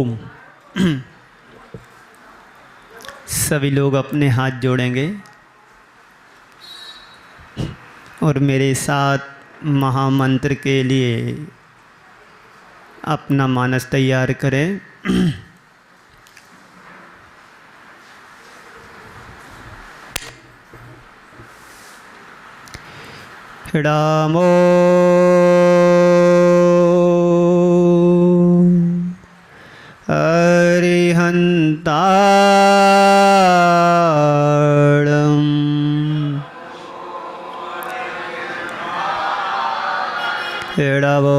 ओम। सभी लोग अपने हाथ जोड़ेंगे और मेरे साथ महामंत्र के लिए अपना मानस तैयार करें। रामो अरिहंताणं एडवो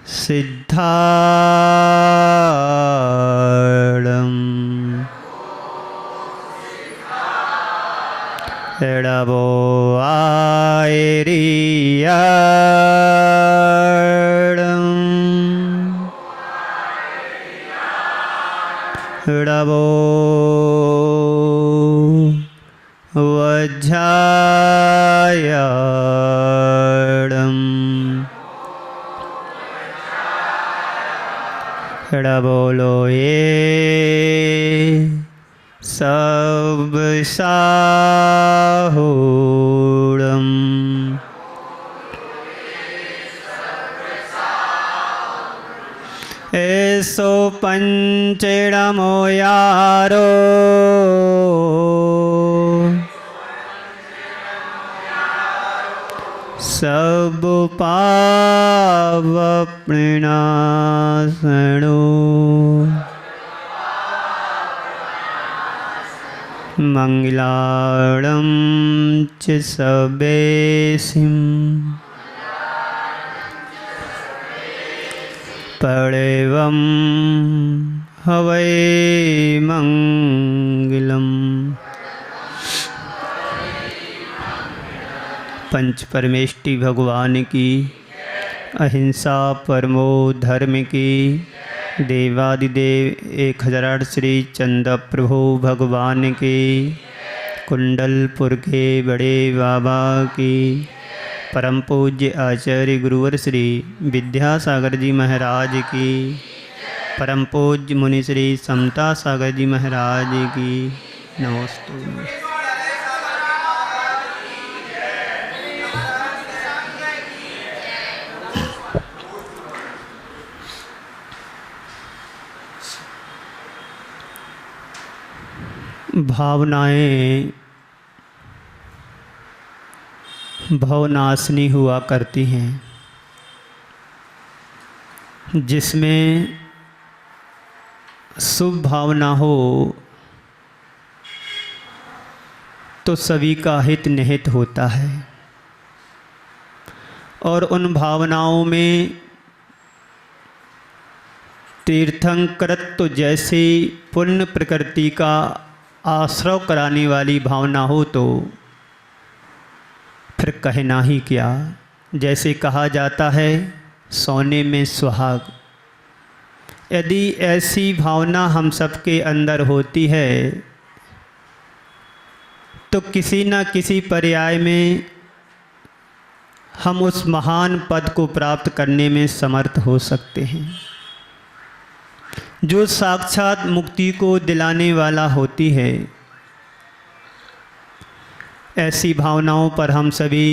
सिद्धाणं एडवो आयरियाणं एडवो वज्रायणं एडवोलो ये सब साहुणं ऐसो पंचेणमो यारो सब पाप प्रणाशनो मंगलाणं च सबेसिं पड़ेवं हवै मंगलम्। पंच परमेष्टि भगवान की, अहिंसा परमो धर्म की, देवादिदेव 1008 श्री चंद प्रभु भगवान की, कुंडलपुर के बड़े बाबा की, परम पूज्य आचार्य गुरुवर श्री विद्यासागर जी महाराज की, परम पूज्य मुनि श्री समता सागर जी महाराज की नमोस्तु। भावनाएं भवनाशिनी हुआ करती हैं, जिसमें शुभ भावना हो तो सभी का हित निहित होता है, और उन भावनाओं में तीर्थंकरत्व जैसी पुण्य प्रकृति का आश्रय कराने वाली भावना हो तो फिर कहना ही क्या। जैसे कहा जाता है सोने में सुहाग, यदि ऐसी भावना हम सबके अंदर होती है तो किसी न किसी पर्याय में हम उस महान पद को प्राप्त करने में समर्थ हो सकते हैं, जो साक्षात मुक्ति को दिलाने वाला होती है। ऐसी भावनाओं पर हम सभी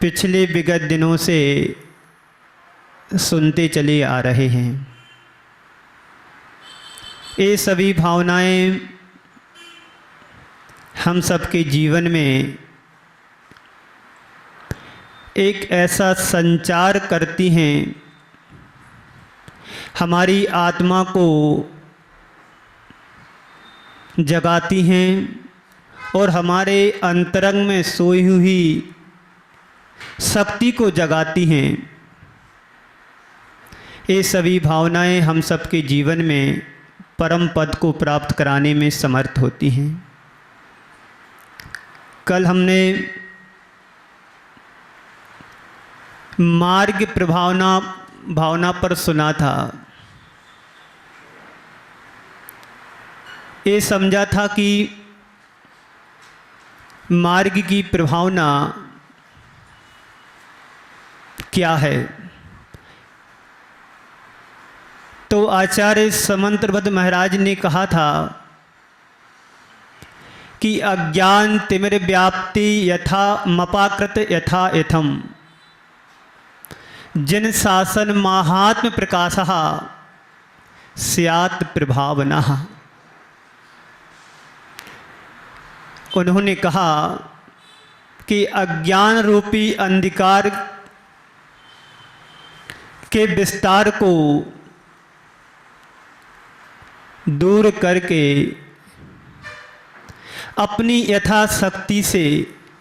पिछले विगत दिनों से सुनते चले आ रहे हैं। ये सभी भावनाएं हम सबके जीवन में एक ऐसा संचार करती हैं, हमारी आत्मा को जगाती हैं और हमारे अंतरंग में सोई हुई शक्ति को जगाती हैं। ये सभी भावनाएं हम सबके जीवन में परम पद को प्राप्त कराने में समर्थ होती हैं। कल हमने मार्ग भावना पर सुना था। ये समझा था कि मार्ग की प्रभावना क्या है। तो आचार्य समंतभद्र महाराज ने कहा था कि अज्ञान तिमिर व्याप्ति यथा मपाकृत यथा यथम जिन शासन माहात्म प्रकाशः स्यात् प्रभावनः। उन्होंने कहा कि अज्ञान रूपी अंधकार के विस्तार को दूर करके अपनी यथाशक्ति से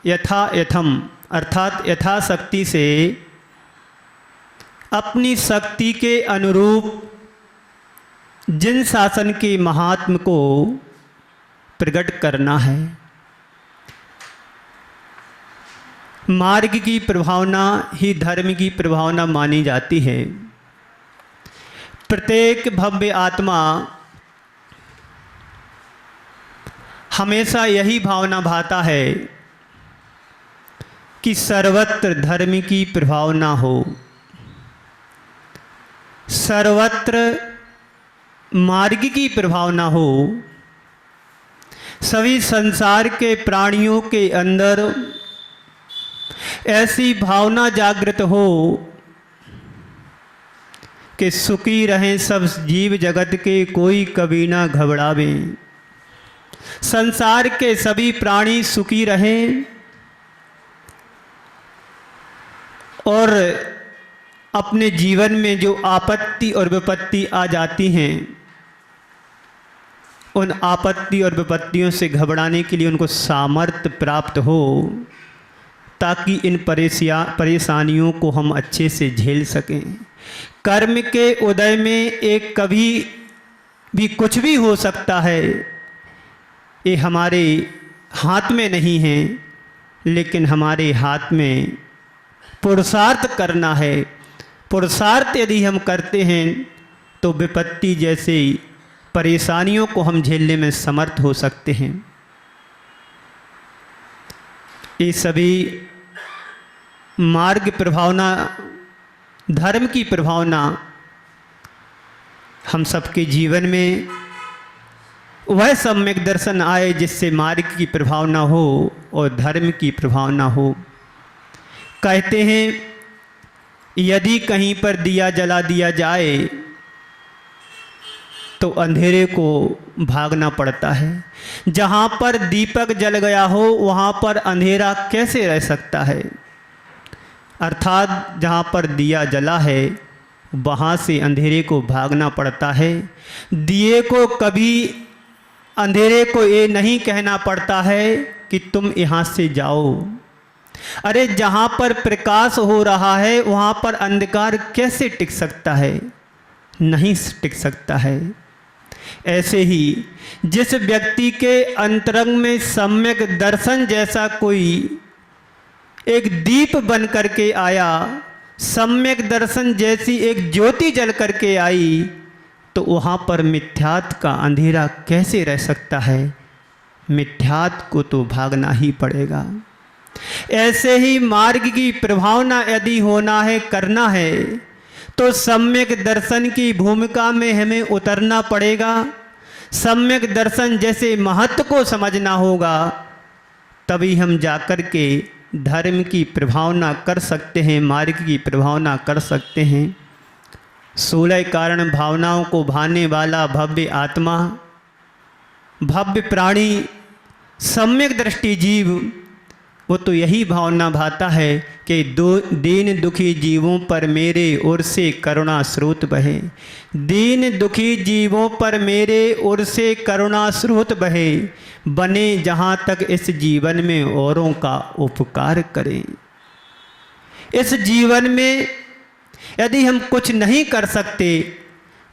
यथा यथम अर्थात यथाशक्ति से अपनी शक्ति के अनुरूप जिन शासन के महात्म को प्रकट करना है। मार्ग की प्रभावना ही धर्म की प्रभावना मानी जाती है। प्रत्येक भव्य आत्मा हमेशा यही भावना भाता है कि सर्वत्र धर्म की प्रभावना हो, सर्वत्र मार्ग की प्रभावना हो, सभी संसार के प्राणियों के अंदर ऐसी भावना जागृत हो कि सुखी रहें सब जीव जगत के, कोई कभी ना घबरावे। संसार के सभी प्राणी सुखी रहें और अपने जीवन में जो आपत्ति और विपत्ति आ जाती हैं, उन आपत्ति और विपत्तियों से घबराने के लिए उनको सामर्थ्य प्राप्त हो, ताकि इन परेशानियों को हम अच्छे से झेल सकें। कर्म के उदय में एक कभी भी कुछ भी हो सकता है, ये हमारे हाथ में नहीं है, लेकिन हमारे हाथ में पुरुषार्थ करना है। पुरुषार्थ यदि हम करते हैं तो विपत्ति जैसे परेशानियों को हम झेलने में समर्थ हो सकते हैं। ये सभी मार्ग प्रभावना, धर्म की प्रभावना हम सबके जीवन में वह सम्यक दर्शन आए जिससे मार्ग की प्रभावना हो और धर्म की प्रभावना हो। कहते हैं यदि कहीं पर दिया जला दिया जाए तो अंधेरे को भागना पड़ता है। जहाँ पर दीपक जल गया हो वहाँ पर अंधेरा कैसे रह सकता है। अर्थात जहाँ पर दिया जला है वहाँ से अंधेरे को भागना पड़ता है। दिए को कभी अंधेरे को ये नहीं कहना पड़ता है कि तुम यहाँ से जाओ। अरे जहाँ पर प्रकाश हो रहा है वहाँ पर अंधकार कैसे टिक सकता है, नहीं टिक सकता है। ऐसे ही जिस व्यक्ति के अंतरंग में सम्यक दर्शन जैसा कोई एक दीप बन करके आया, सम्यक दर्शन जैसी एक ज्योति जल करके आई, तो वहाँ पर मिथ्यात्व का अंधेरा कैसे रह सकता है। मिथ्यात्व को तो भागना ही पड़ेगा। ऐसे ही मार्ग की प्रभावना यदि होना है, करना है, तो सम्यक दर्शन की भूमिका में हमें उतरना पड़ेगा। सम्यक दर्शन जैसे महत्व को समझना होगा, तभी हम जाकर के धर्म की प्रभावना कर सकते हैं, मार्ग की प्रभावना कर सकते हैं। 16 कारण भावनाओं को भाने वाला भव्य आत्मा, भव्य प्राणी, सम्यक दृष्टि जीव, वो तो यही भावना भाता है कि दीन दुखी जीवों पर मेरे ओर से करुणा स्रोत बहे। दीन दुखी जीवों पर मेरे ओर से करुणा स्रोत बहे, बने जहाँ तक इस जीवन में औरों का उपकार करें। इस जीवन में यदि हम कुछ नहीं कर सकते,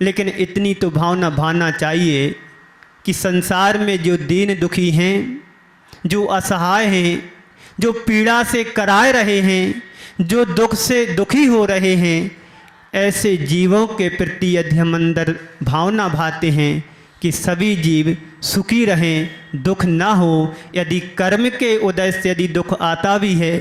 लेकिन इतनी तो भावना भाना चाहिए कि संसार में जो दीन दुखी हैं, जो असहाय हैं, जो पीड़ा से कराए रहे हैं, जो दुख से दुखी हो रहे हैं, ऐसे जीवों के प्रति यदि हम अंदर भावना भाते हैं कि सभी जीव सुखी रहें, दुख ना हो। यदि कर्म के उदय से यदि दुख आता भी है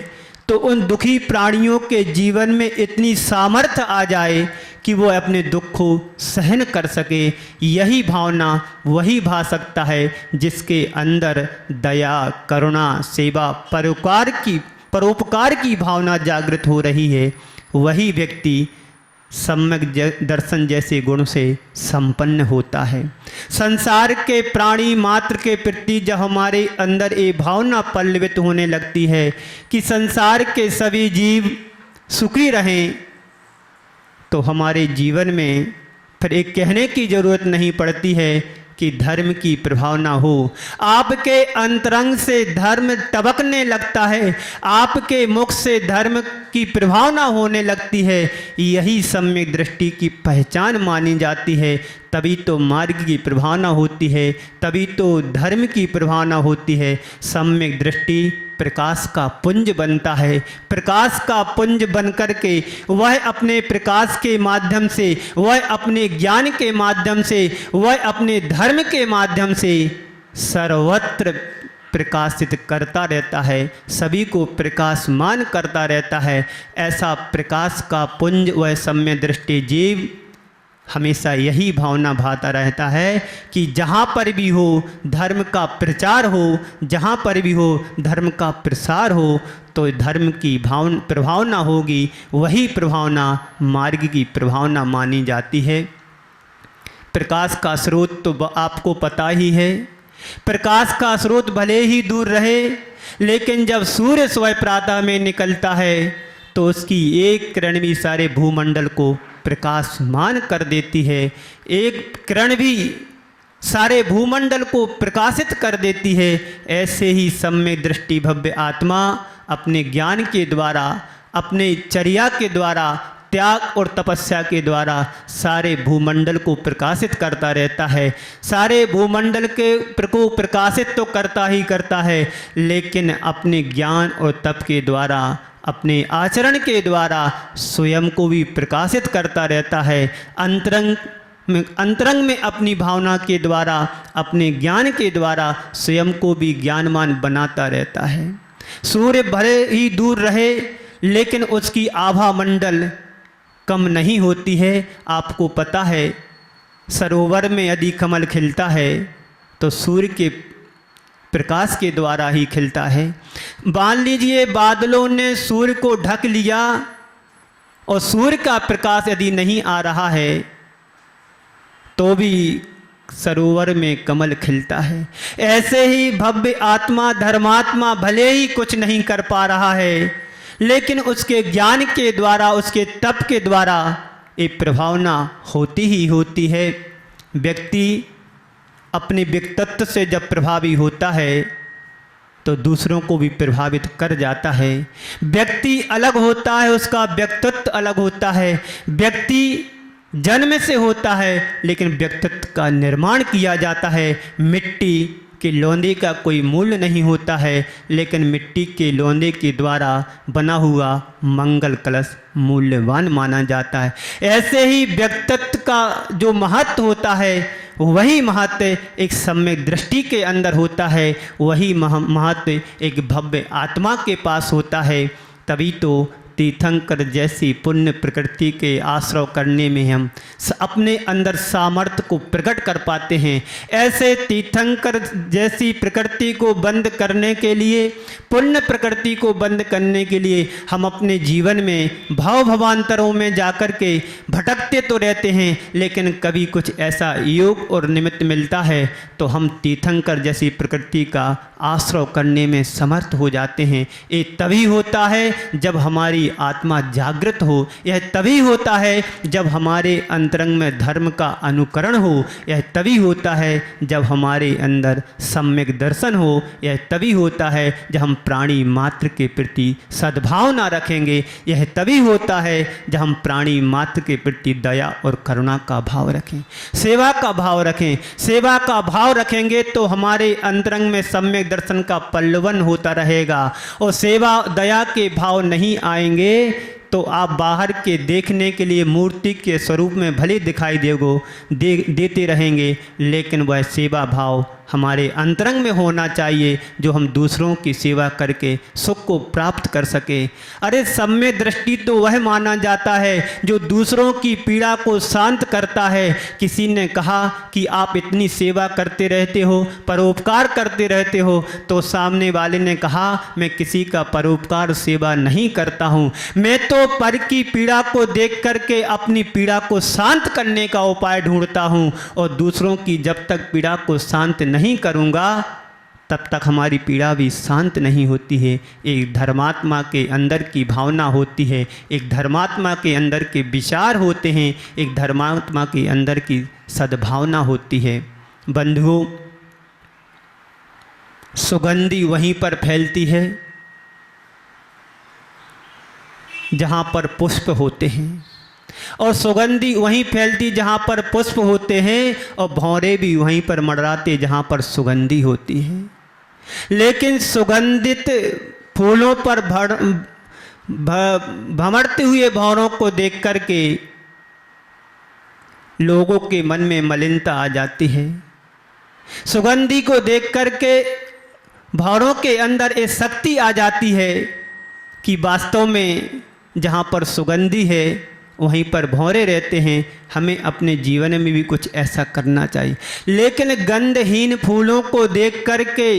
तो उन दुखी प्राणियों के जीवन में इतनी सामर्थ्य आ जाए कि वो अपने दुख को सहन कर सके। यही भावना वही भा सकता है जिसके अंदर दया, करुणा, सेवा, परोपकार की भावना जागृत हो रही है। वही व्यक्ति सम्यक दर्शन जैसे गुण से संपन्न होता है। संसार के प्राणी मात्र के प्रति जब हमारे अंदर ये भावना पल्लवित होने लगती है कि संसार के सभी जीव सुखी रहें, तो हमारे जीवन में फिर एक कहने की ज़रूरत नहीं पड़ती है कि धर्म की प्रभावना हो। आपके अंतरंग से धर्म टपकने लगता है, आपके मुख से धर्म की प्रभावना होने लगती है। यही सम्यक दृष्टि की पहचान मानी जाती है। तभी तो मार्ग की प्रभावना होती है, तभी तो धर्म की प्रभावना होती है। सम्यक दृष्टि प्रकाश का पुंज बनता है। प्रकाश का पुंज बन कर के वह अपने प्रकाश के माध्यम से, वह अपने ज्ञान के माध्यम से, वह अपने धर्म के माध्यम से सर्वत्र प्रकाशित करता रहता है, सभी को प्रकाशमान करता रहता है। ऐसा प्रकाश का पुंज वह सम्यक दृष्टि जीव हमेशा यही भावना भाता रहता है कि जहाँ पर भी हो धर्म का प्रचार हो, जहाँ पर भी हो धर्म का प्रसार हो, तो धर्म की प्रभावना होगी। वही प्रभावना मार्ग की प्रभावना मानी जाती है। प्रकाश का स्रोत तो आपको पता ही है। प्रकाश का स्रोत भले ही दूर रहे, लेकिन जब सूर्य स्वयं प्रातः में निकलता है तो उसकी एक किरण भी सारे भूमंडल को प्रकाशमान कर देती है। एक किरण भी सारे भूमंडल को प्रकाशित कर देती है। ऐसे ही सम्यक दृष्टि भव्य आत्मा अपने ज्ञान के द्वारा, अपने चर्या के द्वारा, त्याग और तपस्या के द्वारा सारे भूमंडल को प्रकाशित करता रहता है। सारे भूमंडल को प्रकाशित तो करता ही करता है, लेकिन अपने ज्ञान और तप के द्वारा, अपने आचरण के द्वारा स्वयं को भी प्रकाशित करता रहता है। अंतरंग में अपनी भावना के द्वारा, अपने ज्ञान के द्वारा स्वयं को भी ज्ञानमान बनाता रहता है। सूर्य भले ही दूर रहे, लेकिन उसकी आभा मंडल कम नहीं होती है। आपको पता है, सरोवर में यदि कमल खिलता है तो सूर्य के प्रकाश के द्वारा ही खिलता है। मान लीजिए बादलों ने सूर्य को ढक लिया और सूर्य का प्रकाश यदि नहीं आ रहा है तो भी सरोवर में कमल खिलता है। ऐसे ही भव्य आत्मा, धर्मात्मा भले ही कुछ नहीं कर पा रहा है, लेकिन उसके ज्ञान के द्वारा, उसके तप के द्वारा ये प्रभावना होती ही होती है। व्यक्ति अपने व्यक्तित्व से जब प्रभावी होता है तो दूसरों को भी प्रभावित कर जाता है। व्यक्ति अलग होता है, उसका व्यक्तित्व अलग होता है। व्यक्ति जन्म से होता है, लेकिन व्यक्तित्व का निर्माण किया जाता है। मिट्टी के लोंदे का कोई मूल्य नहीं होता है, लेकिन मिट्टी के लोंदे के द्वारा बना हुआ मंगल कलश मूल्यवान माना जाता है। ऐसे ही व्यक्तित्व का जो महत्व होता है, वही महत्व एक सम्यक दृष्टि के अंदर होता है। वही महत्व एक भव्य आत्मा के पास होता है। तभी तो तीर्थंकर जैसी पुण्य प्रकृति के आश्रय करने में हम अपने अंदर सामर्थ्य को प्रकट कर पाते हैं। ऐसे तीर्थंकर जैसी प्रकृति को बंद करने के लिए, पुण्य प्रकृति को बंद करने के लिए हम अपने जीवन में भाव भवांतरों में जाकर के भटकते तो रहते हैं, लेकिन कभी कुछ ऐसा योग और निमित्त मिलता है तो हम तीर्थंकर जैसी प्रकृति का आश्रय करने में समर्थ हो जाते हैं। ये तभी होता है जब हमारी आत्मा जागृत हो। यह तभी होता है जब हमारे अंतरंग में धर्म का अनुकरण हो। यह तभी होता है जब हमारे अंदर सम्यक दर्शन हो। यह तभी होता है जब हम प्राणी मात्र के प्रति सद्भावना रखेंगे। यह तभी होता है जब हम प्राणी मात्र के प्रति दया और करुणा का भाव रखें, सेवा का भाव रखें। सेवा का भाव रखेंगे तो हमारे अंतरंग में सम्यक दर्शन का पल्लवन होता रहेगा। और सेवा दया के भाव नहीं आएंगे तो आप बाहर के देखने के लिए मूर्ति के स्वरूप में भले दिखाई देते रहेंगे, लेकिन वह सेवा भाव हमारे अंतरंग में होना चाहिए, जो हम दूसरों की सेवा करके सुख को प्राप्त कर सके। अरे सम्य दृष्टि तो वह माना जाता है जो दूसरों की पीड़ा को शांत करता है। किसी ने कहा कि आप इतनी सेवा करते रहते हो, परोपकार करते रहते हो, तो सामने वाले ने कहा मैं किसी का परोपकार सेवा नहीं करता हूँ, मैं तो पर की पीड़ा को देख करके अपनी पीड़ा को शांत करने का उपाय ढूंढता हूँ, और दूसरों की जब तक पीड़ा को शांत नहीं करूँगा तब तक हमारी पीड़ा भी शांत नहीं होती है। एक धर्मात्मा के अंदर की भावना होती है, एक धर्मात्मा के अंदर के विचार होते हैं, एक धर्मात्मा के अंदर की सद्भावना होती है। बंधुओं, सुगंधी वहीं पर फैलती है जहाँ पर पुष्प होते हैं, और सुगंधी वहीं फैलती जहाँ पर पुष्प होते हैं, और भौरे भी वहीं पर मंडराते जहाँ पर सुगंधी होती है। लेकिन सुगंधित फूलों पर भंवरते हुए भौरों को देख करके लोगों के मन में मलिनता आ जाती है। सुगंधी को देख करके भौरों के अंदर एक शक्ति आ जाती है कि वास्तव में जहाँ पर सुगंधी है वहीं पर भौरे रहते हैं, हमें अपने जीवन में भी कुछ ऐसा करना चाहिए। लेकिन गंधहीन फूलों को देख करके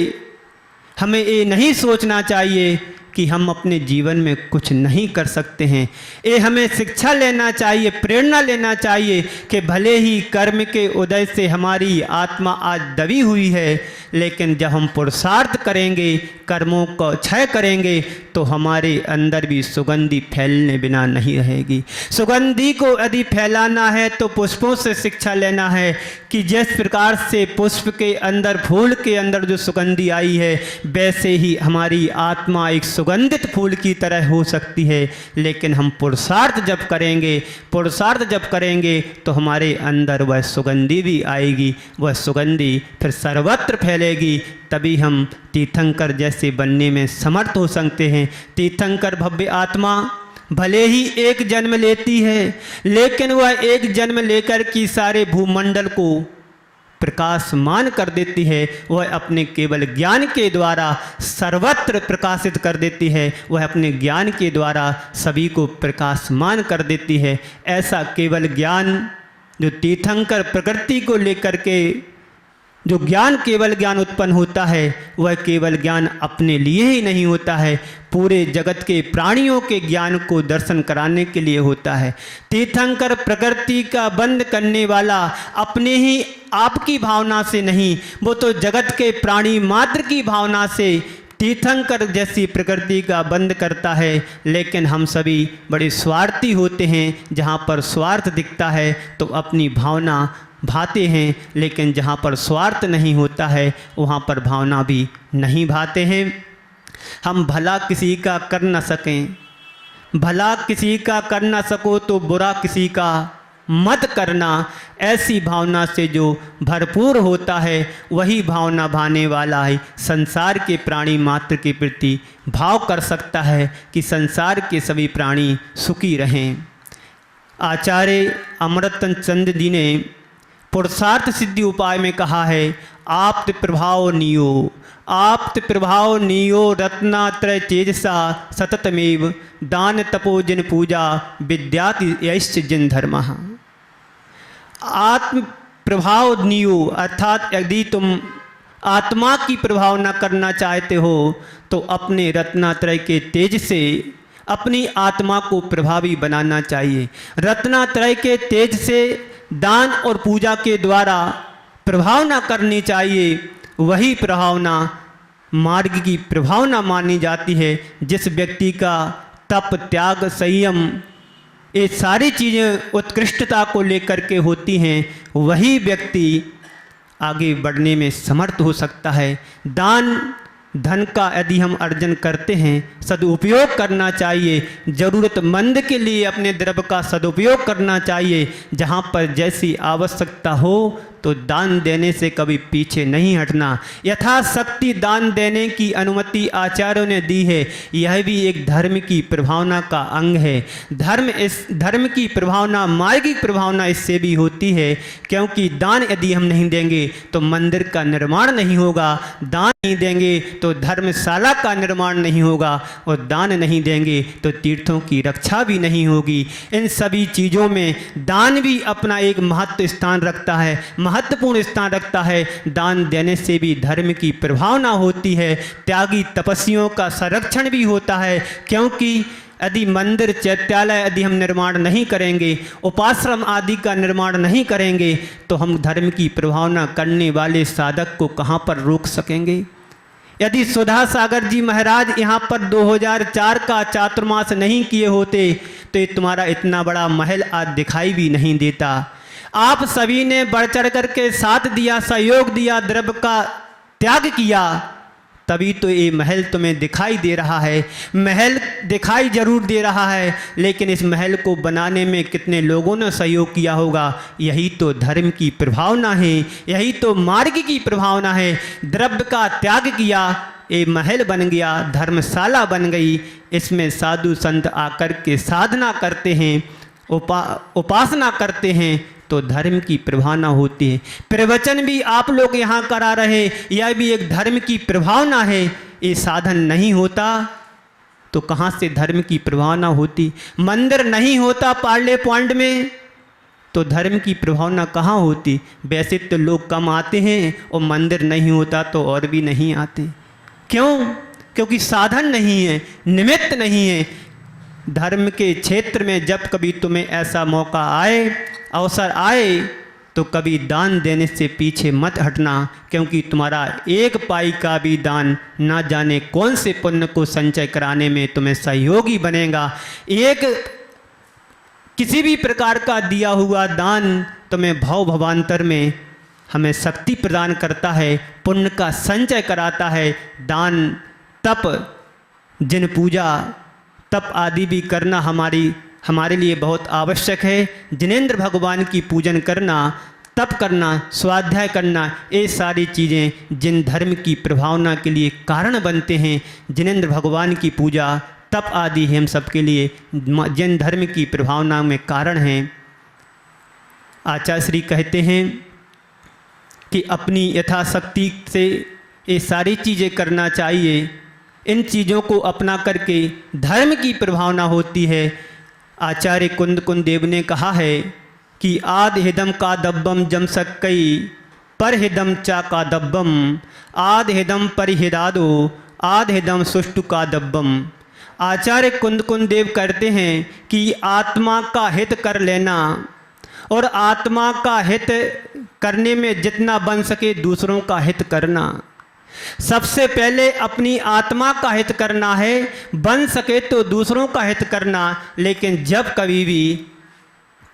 हमें ये नहीं सोचना चाहिए कि हम अपने जीवन में कुछ नहीं कर सकते हैं। ये हमें शिक्षा लेना चाहिए, प्रेरणा लेना चाहिए कि भले ही कर्म के उदय से हमारी आत्मा आज दबी हुई है, लेकिन जब हम पुरुषार्थ करेंगे, कर्मों को क्षय करेंगे, तो हमारे अंदर भी सुगंधी फैलने बिना नहीं रहेगी। सुगंधी को यदि फैलाना है तो पुष्पों से शिक्षा लेना है कि जिस प्रकार से पुष्प के अंदर, फूल के अंदर जो सुगंधी आई है, वैसे ही हमारी आत्मा एक सुगंधित फूल की तरह हो सकती है। लेकिन हम पुरुषार्थ जब करेंगे तो हमारे अंदर वह सुगंधी भी आएगी, वह सुगंधी फिर सर्वत्र फैलेगी, तभी हम तीर्थंकर जैसे बनने में समर्थ हो सकते हैं। तीर्थंकर भव्य आत्मा भले ही एक जन्म लेती है, लेकिन वह एक जन्म लेकर की सारे भूमंडल को प्रकाशमान कर देती है। वह अपने केवल ज्ञान के द्वारा सर्वत्र प्रकाशित कर देती है, वह अपने ज्ञान के द्वारा सभी को प्रकाशमान कर देती है। ऐसा केवल ज्ञान जो तीर्थंकर प्रकृति को लेकर के जो ज्ञान, केवल ज्ञान उत्पन्न होता है, वह केवल ज्ञान अपने लिए ही नहीं होता है, पूरे जगत के प्राणियों के ज्ञान को दर्शन कराने के लिए होता है। तीर्थंकर प्रकृति का बंद करने वाला अपने ही आपकी भावना से नहीं, वो तो जगत के प्राणी मात्र की भावना से तीर्थंकर जैसी प्रकृति का बंद करता है। लेकिन हम सभी बड़े स्वार्थी होते हैं, जहाँ पर स्वार्थ दिखता है तो अपनी भावना भाते हैं, लेकिन जहाँ पर स्वार्थ नहीं होता है वहाँ पर भावना भी नहीं भाते हैं। हम भला किसी का कर न सकें, भला किसी का कर न सको तो बुरा किसी का मत करना, ऐसी भावना से जो भरपूर होता है वही भावना भाने वाला है संसार के प्राणी मात्र के प्रति भाव कर सकता है कि संसार के सभी प्राणी सुखी रहें। आचार्य अमृतचंद चंद जी ने पुरुषार्थ सिद्धि उपाय में कहा है, आप्त प्रभाव नियो रत्नात्रय तेजसा सततमेव दान तपोजन पूजा विद्याति यश्च जिन धर्म। आत्म प्रभाव नियो अर्थात यदि तुम आत्मा की प्रभाव न करना चाहते हो तो अपने रत्नात्रय के तेज से अपनी आत्मा को प्रभावी बनाना चाहिए। रत्नात्रय के तेज से दान और पूजा के द्वारा प्रभावना करनी चाहिए। वही प्रभावना मार्ग की प्रभावना मानी जाती है। जिस व्यक्ति का तप, त्याग, संयम, ये सारी चीज़ें उत्कृष्टता को लेकर के होती हैं, वही व्यक्ति आगे बढ़ने में समर्थ हो सकता है। दान धन का यदि हम अर्जन करते हैं, सदुपयोग करना चाहिए। ज़रूरतमंद के लिए अपने द्रव्य का सदुपयोग करना चाहिए। जहाँ पर जैसी आवश्यकता हो तो दान देने से कभी पीछे नहीं हटना। यथाशक्ति दान देने की अनुमति आचार्यों ने दी है। यह भी एक धर्म की प्रभावना का अंग है। धर्म की प्रभावना, मार्गिक प्रभावना इससे भी होती है, क्योंकि दान यदि हम नहीं देंगे तो मंदिर का निर्माण नहीं होगा, दान नहीं देंगे तो धर्मशाला का निर्माण नहीं होगा, और दान नहीं देंगे तो तीर्थों की रक्षा भी नहीं होगी। इन सभी चीज़ों में दान भी अपना एक महत्व स्थान रखता है, महत्वपूर्ण स्थान रखता है। दान देने से भी धर्म की प्रभावना होती है, त्यागी तपस्वियों का संरक्षण भी होता है, क्योंकि यदि मंदिर चैत्यालय यदि हम निर्माण नहीं करेंगे, उपाश्रम आदि का निर्माण नहीं करेंगे, तो हम धर्म की प्रभावना करने वाले साधक को कहाँ पर रोक सकेंगे। यदि सुधा सागर जी महाराज यहाँ पर 2004 का चातुर्मास नहीं किए होते तो ये तुम्हारा इतना बड़ा महल आज दिखाई भी नहीं देता। आप सभी ने बढ़ चढ़ करके साथ दिया, सहयोग दिया, द्रव्य का त्याग किया, तभी तो ये महल तुम्हें दिखाई दे रहा है। महल दिखाई जरूर दे रहा है, लेकिन इस महल को बनाने में कितने लोगों ने सहयोग किया होगा। यही तो धर्म की प्रभावना है, यही तो मार्ग की प्रभावना है। द्रव्य का त्याग किया, ये महल बन गया, धर्मशाला बन गई। इसमें साधु संत आकर के साधना करते हैं, उपासना करते हैं, तो धर्म की प्रभावना होती है। प्रवचन भी आप लोग यहाँ करा रहे, यह भी एक धर्म की प्रभावना है। ये साधन नहीं होता तो कहाँ से धर्म की प्रभावना होती। मंदिर नहीं होता पार्ले पॉइंट में तो धर्म की प्रभावना कहाँ होती। वैसे तो लोग कम आते हैं, और मंदिर नहीं होता तो और भी नहीं आते। क्यों? क्योंकि साधन नहीं है, निमित्त नहीं है। धर्म के क्षेत्र में जब कभी तुम्हें ऐसा मौका आए, अवसर आए, तो कभी दान देने से पीछे मत हटना, क्योंकि तुम्हारा एक पाई का भी दान ना जाने कौन से पुण्य को संचय कराने में तुम्हें सहयोगी बनेगा। एक किसी भी प्रकार का दिया हुआ दान तुम्हें भव भवांतर में हमें शक्ति प्रदान करता है, पुण्य का संचय कराता है। दान, तप, जिन पूजा, तप आदि भी करना हमारे लिए बहुत आवश्यक है। जिनेंद्र भगवान की पूजन करना, तप करना, स्वाध्याय करना, ये सारी चीज़ें जिन धर्म की प्रभावना के लिए कारण बनते हैं। जिनेंद्र भगवान की पूजा, तप आदि हम सबके लिए जिन धर्म की प्रभावना में कारण हैं। आचार्य श्री कहते हैं कि अपनी यथाशक्ति से ये सारी चीज़ें करना चाहिए। इन चीज़ों को अपना करके धर्म की प्रभावना होती है। आचार्य कुंद देव ने कहा है कि आद हिदम का दब्बम जम सक्कई पर हिदम चा का दब्बम, आद हिदम पर हिदादो आद हिदम सुष्टु का दब्बम। आचार्य कुंद देव कहते हैं कि आत्मा का हित कर लेना, और आत्मा का हित करने में जितना बन सके दूसरों का हित करना। सबसे पहले अपनी आत्मा का हित करना है, बन सके तो दूसरों का हित करना। लेकिन जब कभी भी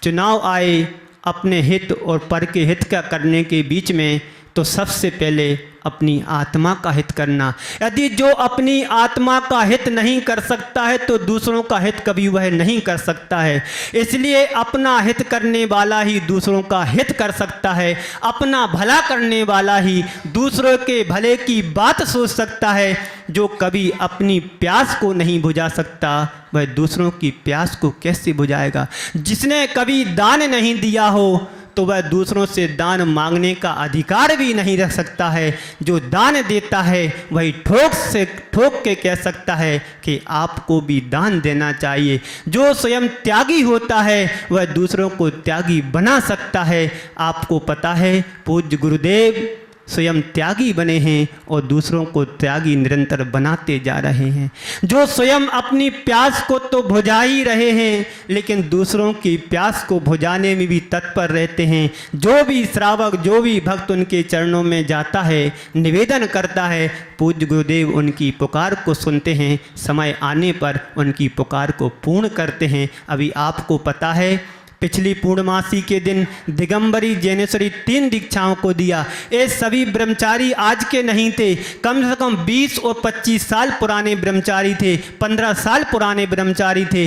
चुनाव आए अपने हित और पर के हित का करने के बीच में, तो सबसे पहले अपनी आत्मा का हित करना। यदि जो अपनी आत्मा का हित नहीं कर सकता है तो दूसरों का हित कभी वह नहीं कर सकता है। इसलिए अपना हित करने वाला ही दूसरों का हित कर सकता है। अपना भला करने वाला ही दूसरों के भले की बात सोच सकता है। जो कभी अपनी प्यास को नहीं बुझा सकता वह दूसरों की प्यास को कैसे बुझाएगा। जिसने कभी दान नहीं दिया हो तो वह दूसरों से दान मांगने का अधिकार भी नहीं रख सकता है। जो दान देता है वही ठोक के कह सकता है कि आपको भी दान देना चाहिए। जो स्वयं त्यागी होता है वह दूसरों को त्यागी बना सकता है। आपको पता है पूज्य गुरुदेव स्वयं त्यागी बने हैं और दूसरों को त्यागी निरंतर बनाते जा रहे हैं। जो स्वयं अपनी प्यास को तो बुझा ही रहे हैं लेकिन दूसरों की प्यास को बुझाने में भी तत्पर रहते हैं। जो भी श्रावक, जो भी भक्त उनके चरणों में जाता है, निवेदन करता है, पूज्य गुरुदेव उनकी पुकार को सुनते हैं, समय आने पर उनकी पुकार को पूर्ण करते हैं। अभी आपको पता है पिछली पूर्णमासी के दिन दिगंबरी जैनेश्वरी 3 दीक्षाओं को दिया। ये सभी ब्रह्मचारी आज के नहीं थे, कम से कम 20 और 25 साल पुराने ब्रह्मचारी थे, 15 साल पुराने ब्रह्मचारी थे।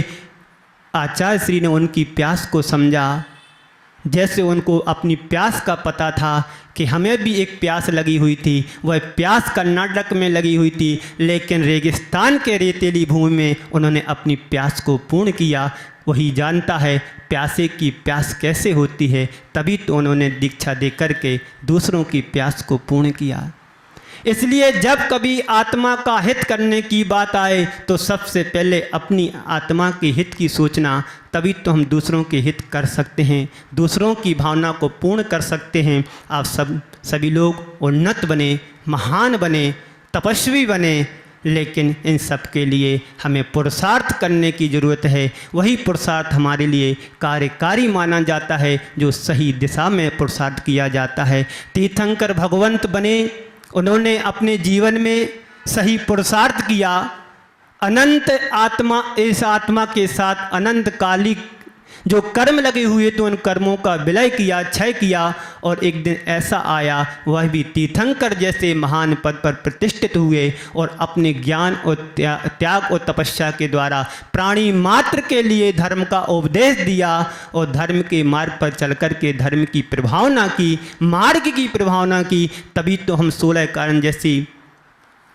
आचार्य श्री ने उनकी प्यास को समझा, जैसे उनको अपनी प्यास का पता था कि हमें भी एक प्यास लगी हुई थी, वह प्यास कर्नाटक में लगी हुई थी, लेकिन रेगिस्तान के रेतीली भूमि में उन्होंने अपनी प्यास को पूर्ण किया। वही जानता है प्यासे की प्यास कैसे होती है, तभी तो उन्होंने दीक्षा दे करके दूसरों की प्यास को पूर्ण किया। इसलिए जब कभी आत्मा का हित करने की बात आए तो सबसे पहले अपनी आत्मा के हित की सोचना, तभी तो हम दूसरों के हित कर सकते हैं, दूसरों की भावना को पूर्ण कर सकते हैं। आप सभी लोग उन्नत बने, महान बने, तपस्वी बने, लेकिन इन सब के लिए हमें पुरुषार्थ करने की ज़रूरत है। वही पुरुषार्थ हमारे लिए कार्यकारी माना जाता है, जो सही दिशा में पुरुषार्थ किया जाता है। तीर्थंकर भगवंत बने, उन्होंने अपने जीवन में सही पुरुषार्थ किया। अनंत आत्मा, इस आत्मा के साथ अनंत कालिक जो कर्म लगे हुए तो उन कर्मों का विलय किया, क्षय किया, और एक दिन ऐसा आया वह भी तीर्थंकर जैसे महान पद पर प्रतिष्ठित हुए और अपने ज्ञान और त्याग और तपस्या के द्वारा प्राणी मात्र के लिए धर्म का उपदेश दिया और धर्म के मार्ग पर चल कर के धर्म की प्रभावना की, मार्ग की प्रभावना की। तभी तो हम 16 कारण जैसी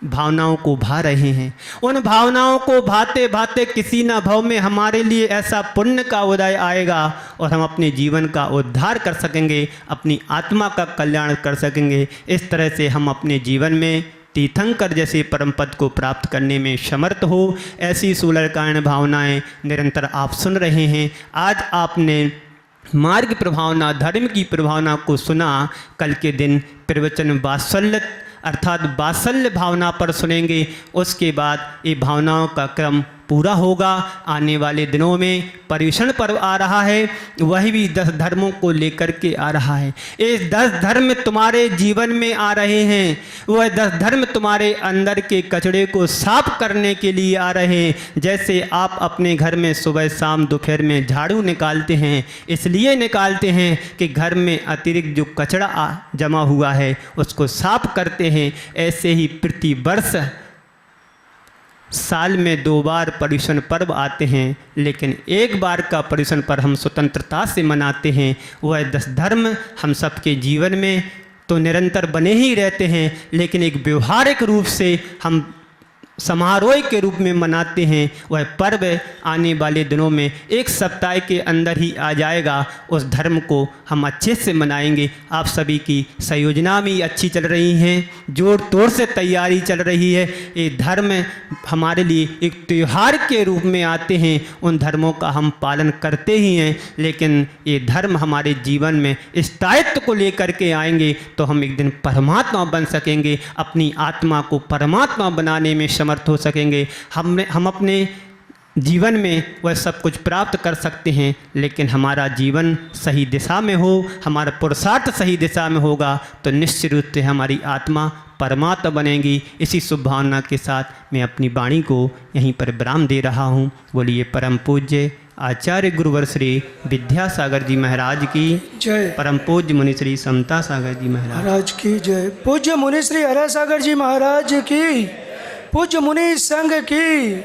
भावनाओं को भा रहे हैं। उन भावनाओं को भाते भाते किसी न भव में हमारे लिए ऐसा पुण्य का उदय आएगा और हम अपने जीवन का उद्धार कर सकेंगे, अपनी आत्मा का कल्याण कर सकेंगे। इस तरह से हम अपने जीवन में तीर्थंकर जैसे परम पद को प्राप्त करने में समर्थ हो। ऐसी 16 कारण भावनाएं निरंतर आप सुन रहे हैं। आज आपने मार्ग प्रभावना, धर्म की प्रभावना को सुना। कल के दिन प्रवचन वात्सल्य अर्थात वात्सल्य भावना पर सुनेंगे। उसके बाद ये भावनाओं का क्रम पूरा होगा। आने वाले दिनों में पर्युषण पर्व आ रहा है, वह भी 10 धर्मों को लेकर के आ रहा है। ये 10 धर्म तुम्हारे जीवन में आ रहे हैं, वह 10 धर्म तुम्हारे अंदर के कचड़े को साफ करने के लिए आ रहे हैं। जैसे आप अपने घर में सुबह शाम दोपहर में झाड़ू निकालते हैं, इसलिए निकालते हैं कि घर में अतिरिक्त जो कचड़ा जमा हुआ है उसको साफ करते हैं। ऐसे ही प्रति वर्ष साल में 2 बार पर्युषण पर्व आते हैं, लेकिन एक बार का पर्युषण पर्व हम स्वतंत्रता से मनाते हैं। वह 10 धर्म हम सबके जीवन में तो निरंतर बने ही रहते हैं, लेकिन एक व्यवहारिक रूप से हम समारोह के रूप में मनाते हैं। वह पर्व आने वाले दिनों में 1 सप्ताह के अंदर ही आ जाएगा। उस धर्म को हम अच्छे से मनाएंगे। आप सभी की संयोजना भी अच्छी चल रही हैं, जोड़ तोड़ से तैयारी चल रही है। ये धर्म हमारे लिए एक त्यौहार के रूप में आते हैं, उन धर्मों का हम पालन करते ही हैं, लेकिन ये धर्म हमारे जीवन में स्थायित्व को लेकर के आएंगे तो हम एक दिन परमात्मा बन सकेंगे, अपनी आत्मा को परमात्मा बनाने में समर्थ हो सकेंगे। हम अपने जीवन में वह सब कुछ प्राप्त कर सकते हैं, लेकिन हमारा जीवन सही दिशा में हो, हमारा पुरुषार्थ सही दिशा में होगा तो निश्चित रूप से हमारी आत्मा परमात्मा बनेगी। इसी शुभ भावना के साथ मैं अपनी वाणी को यहीं पर विराम दे रहा हूँ। बोलिए परम पूज्य आचार्य गुरुवर श्री विद्यासागर जी महाराज की जय। परम पूज्य मुनि श्री समता सागर जी महाराज की जय। पूज्य मुनि श्री हरा सागर जी महाराज की, पूज्य मुनि संघ की।